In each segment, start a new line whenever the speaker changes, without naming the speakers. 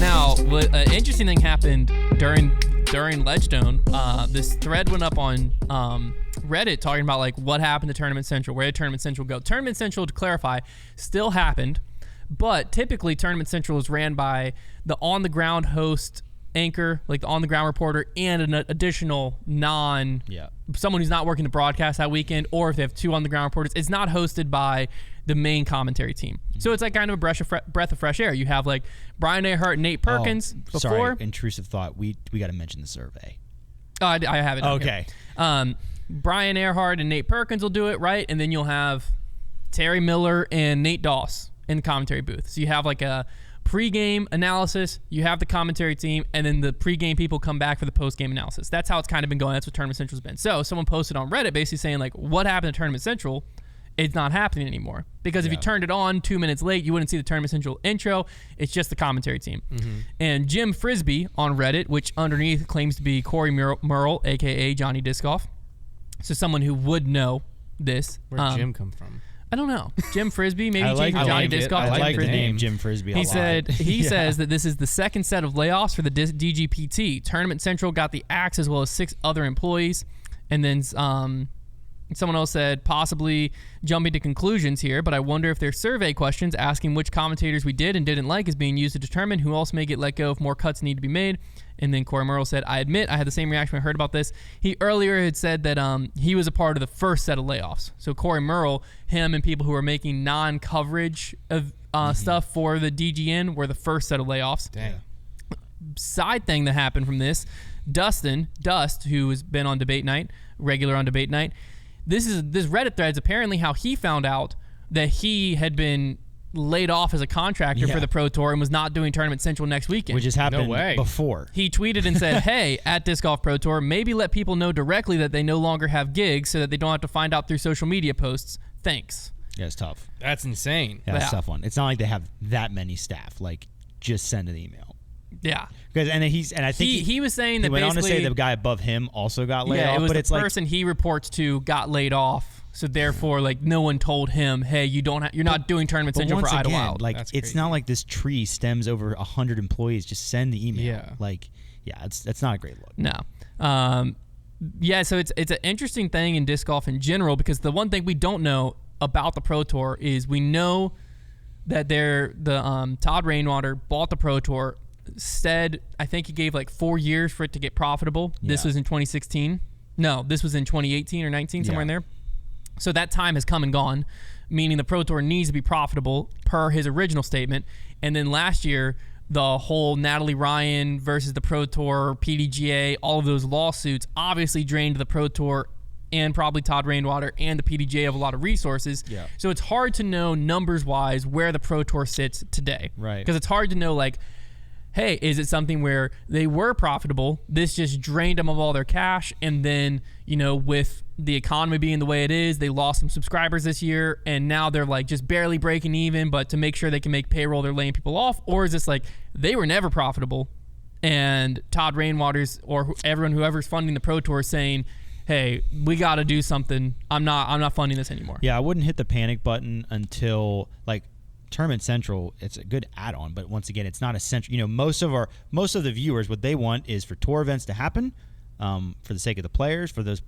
Now, an interesting thing happened during Ledgestone. This thread went up on Reddit talking about like what happened to Tournament Central. Where did Tournament Central go? Tournament Central, to clarify, still happened, but typically Tournament Central is ran by the on-the-ground host anchor, like the on-the-ground reporter, and an additional someone who's not working the broadcast that weekend, or if they have two on-the-ground reporters. It's not hosted by the main commentary team. So it's like kind of a breath of fresh air. You have like Brian Earhart and Nate Perkins before.
Sorry, intrusive thought. We got to mention the survey.
Oh, I have it.
Okay.
Brian Earhart and Nate Perkins will do it, right? And then you'll have Terry Miller and Nate Doss in the commentary booth. So you have like a pre-game analysis, you have the commentary team, and then the pre-game people come back for the post-game analysis. That's how it's kind of been going. That's what Tournament Central's been. So someone posted on Reddit basically saying like, what happened to Tournament Central? It's not happening anymore. Because if you turned it on 2 minutes late, you wouldn't see the Tournament Central intro. It's just the commentary team. And Jim Frisbee on Reddit, which underneath claims to be Corey Merle, a.k.a. Johnny Discoff. So someone who would know this.
Where'd Jim come from?
I don't know. Jim Frisbee, maybe Johnny Discoff.
I like the name Jim Frisbee a lot.
He says that this is the second set of layoffs for the DGPT. Tournament Central got the axe as well as 6 other employees. And then someone else said, possibly jumping to conclusions here, but I wonder if their survey questions asking which commentators we did and didn't like is being used to determine who else may get let go if more cuts need to be made. And then Corey Merle said, I admit I had the same reaction when I heard about this. He earlier had said that he was a part of the first set of layoffs. So Corey Merle, him and people who were making non-coverage of stuff for the DGN were the first set of layoffs.
Dang.
Side thing that happened from this, Dust, who has been on Debate Night, regular on Debate Night, this Reddit thread's apparently how he found out that he had been laid off as a contractor for the Pro Tour and was not doing Tournament Central next weekend.
Which has happened before.
He tweeted and said, hey, at Disc Golf Pro Tour, maybe let people know directly that they no longer have gigs so that they don't have to find out through social media posts. Thanks.
Yeah, it's tough.
That's insane.
Yeah, that's a tough one. It's not like they have that many staff. Like, just send an email.
Yeah.
Because I think
he was saying that
he went on to say the guy above him also got laid off.
It was
but
the person he reports to got laid off. So therefore, like, no one told him, hey, you're not doing Tournament Central for Idlewild.
Like, it's not like this tree stems over 100 employees. Just send the email.
Yeah.
Like, that's not a great look.
No. So it's an interesting thing in disc golf in general, because the one thing we don't know about the Pro Tour is we know that Todd Rainwater bought the Pro Tour, said, I think he gave like 4 years for it to get profitable. Yeah. This was in 2016. No, this was in 2018 or 19, somewhere in there. So that time has come and gone, meaning the Pro Tour needs to be profitable per his original statement. And then last year, the whole Natalie Ryan versus the Pro Tour, PDGA, all of those lawsuits obviously drained the Pro Tour and probably Todd Rainwater and the PDGA of a lot of resources. Yeah. So it's hard to know numbers-wise where the Pro Tour sits today.
Right.
Because it's hard to know, like, hey, is it something where they were profitable, this just drained them of all their cash, and then, with the economy being the way it is, they lost some subscribers this year, and now they're like just barely breaking even, but to make sure they can make payroll, they're laying people off? Or is this like they were never profitable, and Todd Rainwater's or whoever's funding the Pro Tour is saying, hey, we got to do something. I'm not funding this anymore.
Yeah, I wouldn't hit the panic button until like Tournament Central. It's a good add-on, but once again, it's not essential. Most of the viewers, what they want is for tour events to happen, for the sake of the players, for those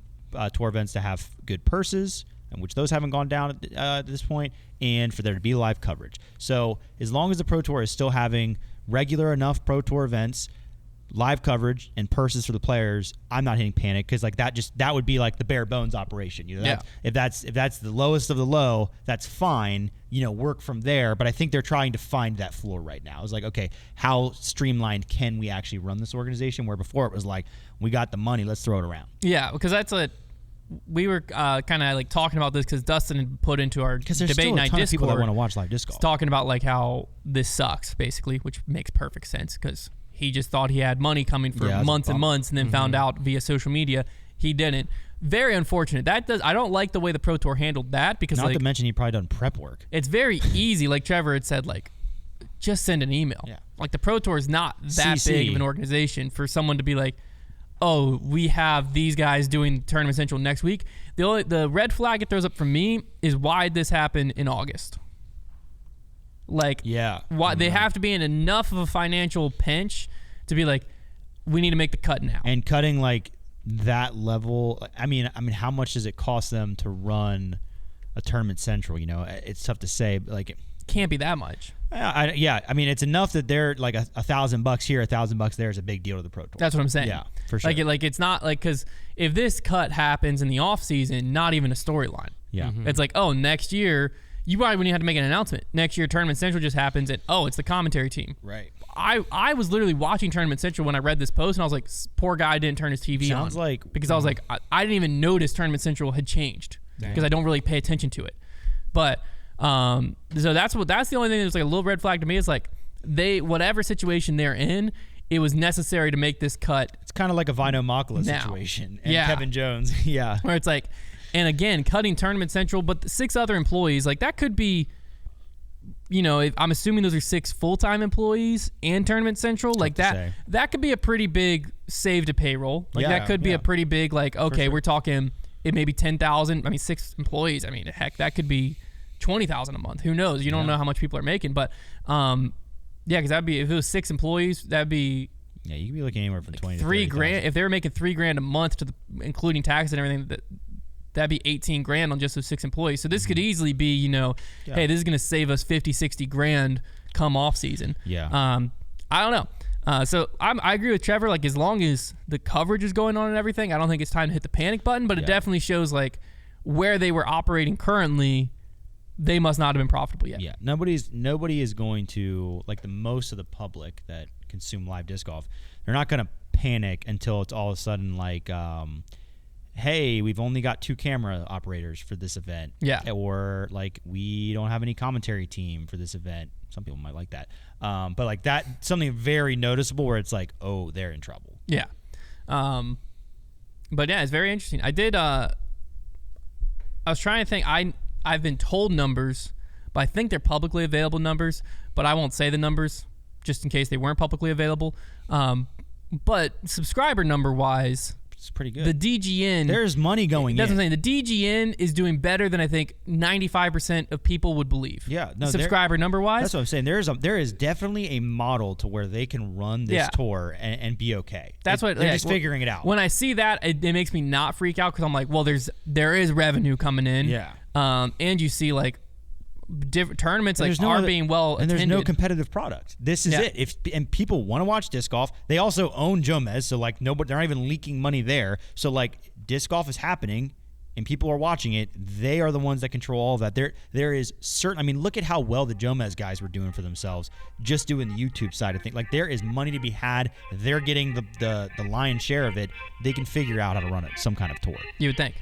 tour events to have good purses, and which those haven't gone down at this point, and for there to be live coverage. So as long as the Pro Tour is still having regular enough Pro Tour events, live coverage, and purses for the players, I'm not hitting panic, because like that would be like the bare bones operation. If that's the lowest of the low, that's fine. Work from there. But I think they're trying to find that floor right now. It's like, okay, how streamlined can we actually run this organization? Where before it was like, we got the money, let's throw it around.
Yeah, because that's we were kind of like talking about this because Dustin had put into our debate night Discord.
Of people that want to watch live disc golf.
Talking about like how this sucks, basically, which makes perfect sense because he just thought he had money coming for months and months, and then found out via social media he didn't. Very unfortunate. I don't like the way the Pro Tour handled that, because
not to mention he probably done prep work.
It's very easy, like Trevor had said, like just send an email. Yeah. Like the Pro Tour is not that big of an organization for someone to be like, oh, we have these guys doing Tournament Central next week. The red flag it throws up for me is why this happened in August. Like,
yeah,
why they have to be in enough of a financial pinch to be like, we need to make the cut now.
And cutting like that level, I mean, how much does it cost them to run a Tournament Central? You know, it's tough to say, but like, it
can't be that much.
Yeah, I mean, it's enough that they're like $1,000 here, $1,000 there is a big deal to the Pro Tour.
That's what I'm saying.
Yeah, for sure.
Like it's not like, because if this cut happens in the off season, not even a storyline.
Yeah,
It's like, oh, next year you probably wouldn't have to make an announcement. Next year Tournament Central just happens, and oh, it's the commentary team.
right.
I was literally watching Tournament Central when I read this post, and I was like, poor guy didn't turn his TV on.
Sounds like,
because I was like, I didn't even notice Tournament Central had changed because I don't really pay attention to it. But so that's the only thing that's like a little red flag to me is like, whatever situation they're in, it was necessary to make this cut.
It's kind of like a Vino Makala
now.
situation and
Yeah.
Kevin Jones. Yeah,
Where it's like, and again, cutting Tournament Central, but the 6 other employees, like that could be, you know, I'm assuming those are 6 full-time employees and Tournament Central. Like that could be a pretty big save to payroll. Like that could be a pretty big, like, okay, we're talking it may be 10,000. I mean, 6 employees. I mean, heck, that could be 20,000 a month. Who knows? You don't know how much people are making, but yeah, because that'd be, if it was 6 employees, that'd be,
yeah, you could be looking anywhere from 20 to
$3,000. If they were making $3,000 a month including taxes and everything, that'd be $18,000 on just those 6 employees. So this could easily be, you know, hey, this is going to save us $50,000-$60,000 come off season.
Yeah.
I don't know. So I agree with Trevor. Like, as long as the coverage is going on and everything, I don't think it's time to hit the panic button. But it definitely shows like where they were operating currently, they must not have been profitable yet.
Yeah. Nobody is going to, like, the most of the public that consume live disc golf, they're not going to panic until it's all of a sudden like, hey, we've only got 2 camera operators for this event.
Yeah.
Or like, we don't have any commentary team for this event. Some people might like that. But like that, something very noticeable where it's like, oh, they're in trouble.
Yeah. But yeah, it's very interesting. I was trying to think, I've been told numbers, but I think they're publicly available numbers, but I won't say the numbers just in case they weren't publicly available. But subscriber number wise,
It's pretty good.
the DGN,
There's money going
that's
in.
what I'm saying. The DGN is doing better than I think 95% of people would believe.
Yeah, no,
subscriber number wise.
That's what I'm saying. There is definitely a model to where they can run this tour and be okay.
That's what
they're just figuring it out.
When I see that, it makes me not freak out because I'm like, well, there is revenue coming in.
Yeah.
And you see like different tournaments
And
like
there's no
are
other-
being well
and
attended.
there's no competitive product. This is it. And people want to watch disc golf. They also own Jomez, so like nobody, they're not even leaking money there. So like disc golf is happening, and people are watching it. They are the ones that control all of that. There is certain. I mean, look at how well the Jomez guys were doing for themselves, just doing the YouTube side of things. Like there is money to be had. They're getting the lion's share of it. They can figure out how to run it, some kind of tour.
You would think.